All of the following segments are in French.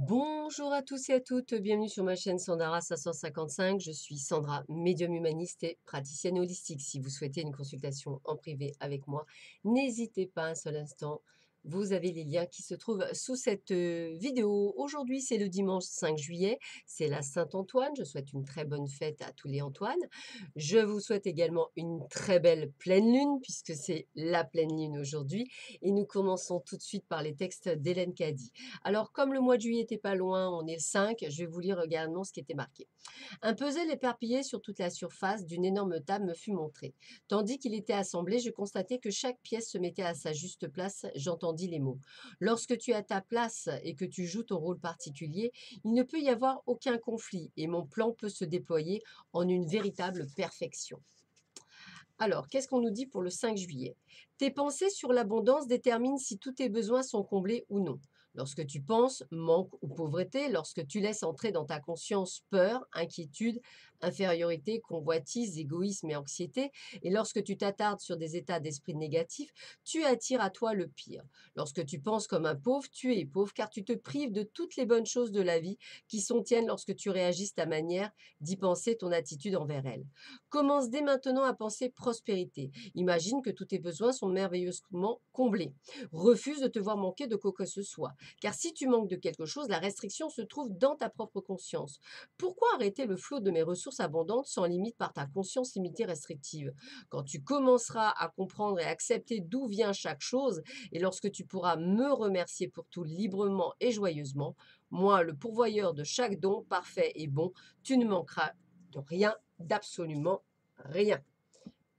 Bonjour à tous et à toutes, bienvenue sur ma chaîne Sandara 555. Je suis Sandra, médium humaniste et praticienne holistique. Si vous souhaitez une consultation en privé avec moi, n'hésitez pas un seul instant. Vous avez les liens qui se trouvent sous cette vidéo. Aujourd'hui, c'est le dimanche 5 juillet, c'est la Saint-Antoine. Je souhaite une très bonne fête à tous les Antoines. Je vous souhaite également une très belle pleine lune, puisque c'est la pleine lune aujourd'hui. Et nous commençons tout de suite par les textes d'Hélène Caddy. Alors, comme le mois de juillet était pas loin, on est le 5, je vais vous lire également ce qui était marqué. Un puzzle éparpillé sur toute la surface d'une énorme table me fut montré. Tandis qu'il était assemblé, je constatai que chaque pièce se mettait à sa juste place. J'entendis les mots. Lorsque tu as ta place et que tu joues ton rôle particulier, il ne peut y avoir aucun conflit et mon plan peut se déployer en une véritable perfection. Alors, qu'est-ce qu'on nous dit pour le 5 juillet? Tes pensées sur l'abondance déterminent si tous tes besoins sont comblés ou non. Lorsque tu penses manque ou pauvreté, lorsque tu laisses entrer dans ta conscience peur, inquiétude, infériorité, convoitise, égoïsme et anxiété, et lorsque tu t'attardes sur des états d'esprit négatifs, tu attires à toi le pire. Lorsque tu penses comme un pauvre, tu es pauvre car tu te prives de toutes les bonnes choses de la vie qui sont tiennes lorsque tu réagis ta manière d'y penser, ton attitude envers elle. Commence dès maintenant à penser prospérité. Imagine que tous tes besoins sont merveilleusement comblés. Refuse de te voir manquer de quoi que ce soit. Car si tu manques de quelque chose, la restriction se trouve dans ta propre conscience. Pourquoi arrêter le flot de mes ressources abondantes sans limite par ta conscience limitée restrictive? Quand tu commenceras à comprendre et accepter d'où vient chaque chose, et lorsque tu pourras me remercier pour tout librement et joyeusement, moi, le pourvoyeur de chaque don parfait et bon, tu ne manqueras de rien, d'absolument rien.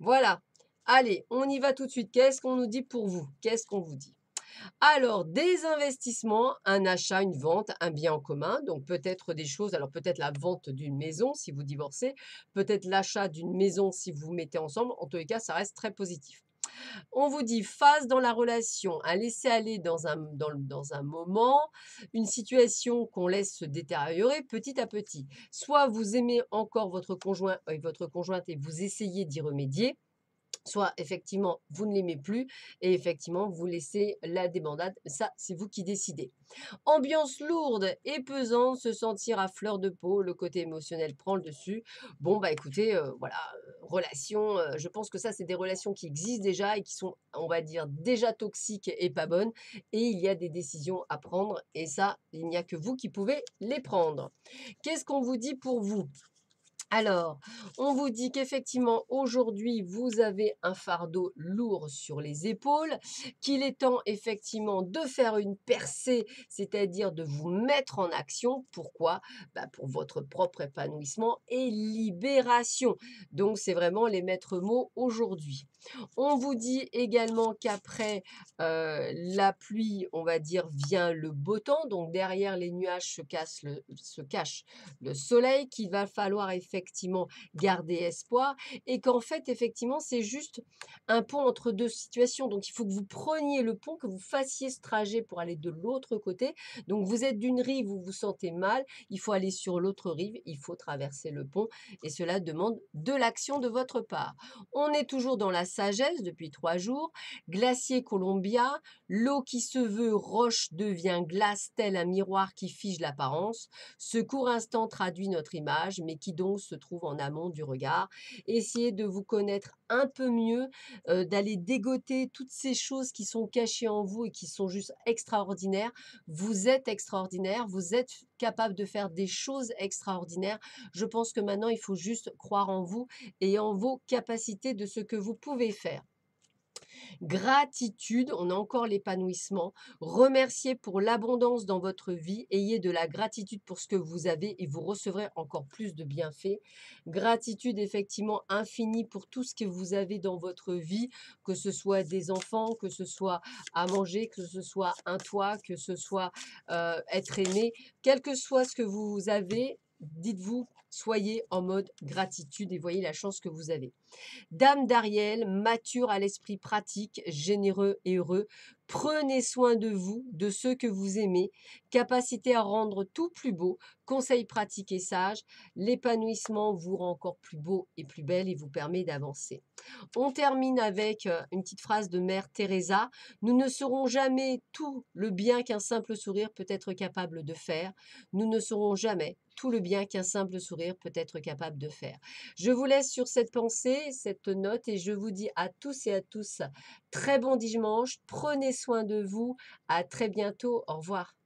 Voilà. Allez, on y va tout de suite. Qu'est-ce qu'on nous dit pour vous? Qu'est-ce qu'on vous dit? Alors, des investissements, un achat, une vente, un bien en commun, donc peut-être des choses, alors peut-être la vente d'une maison si vous divorcez, peut-être l'achat d'une maison si vous vous mettez ensemble. En tous les cas, ça reste très positif. On vous dit phase dans la relation, un laisser-aller dans un moment, une situation qu'on laisse se détériorer petit à petit. Soit vous aimez encore votre conjoint et votre conjointe et vous essayez d'y remédier, soit effectivement vous ne l'aimez plus et effectivement vous laissez la débandade. Ça, c'est vous qui décidez. Ambiance lourde et pesante, se sentir à fleur de peau, le côté émotionnel prend le dessus. Bon, bah écoutez, voilà, relations, je pense que ça, c'est des relations qui existent déjà et qui sont, on va dire, déjà toxiques et pas bonnes. Et il y a des décisions à prendre et ça, il n'y a que vous qui pouvez les prendre. Qu'est-ce qu'on vous dit pour vous? Alors, on vous dit qu'effectivement, aujourd'hui, vous avez un fardeau lourd sur les épaules, qu'il est temps effectivement de faire une percée, c'est-à-dire de vous mettre en action. Pourquoi? Bah, pour votre propre épanouissement et libération. Donc, c'est vraiment les maîtres mots aujourd'hui. On vous dit également qu'après la pluie, on va dire, vient le beau temps. Donc, derrière les nuages se cache le soleil, qu'il va falloir effectivement garder espoir et qu'en fait, effectivement, c'est juste un pont entre deux situations. Donc, il faut que vous preniez le pont, que vous fassiez ce trajet pour aller de l'autre côté. Donc, vous êtes d'une rive où vous vous sentez mal, il faut aller sur l'autre rive, il faut traverser le pont et cela demande de l'action de votre part. On est toujours dans la sagesse depuis 3 jours. Glacier Columbia, l'eau qui se veut roche devient glace tel un miroir qui fige l'apparence. Ce court instant traduit notre image, mais qui donc se trouve en amont du regard. Essayez de vous connaître un peu mieux, d'aller dégoter toutes ces choses qui sont cachées en vous et qui sont juste extraordinaires. Vous êtes extraordinaire, vous êtes capable de faire des choses extraordinaires. Je pense que maintenant, il faut juste croire en vous et en vos capacités de ce que vous pouvez faire. Gratitude, on a encore l'épanouissement. Remerciez pour l'abondance dans votre vie. Ayez de la gratitude pour ce que vous avez et vous recevrez encore plus de bienfaits. Gratitude effectivement infinie pour tout ce que vous avez dans votre vie, que ce soit des enfants, que ce soit à manger, que ce soit un toit, que ce soit être aimé. Quel que soit ce que vous avez, dites-vous Soyez en mode gratitude et voyez la chance que vous avez. Dame d'Ariel, mature à l'esprit pratique, généreux et heureux, prenez soin de vous, de ceux que vous aimez, capacité à rendre tout plus beau, conseils pratiques et sages, l'épanouissement vous rend encore plus beau et plus belle et vous permet d'avancer. On termine avec une petite phrase de Mère Teresa. Nous ne serons jamais tout le bien qu'un simple sourire peut être capable de faire. Nous ne serons jamais tout le bien qu'un simple sourire peut être capable de faire. Je vous laisse sur cette pensée, cette note et je vous dis à tous et à tous très bon dimanche. Prenez soin de vous. À très bientôt. Au revoir.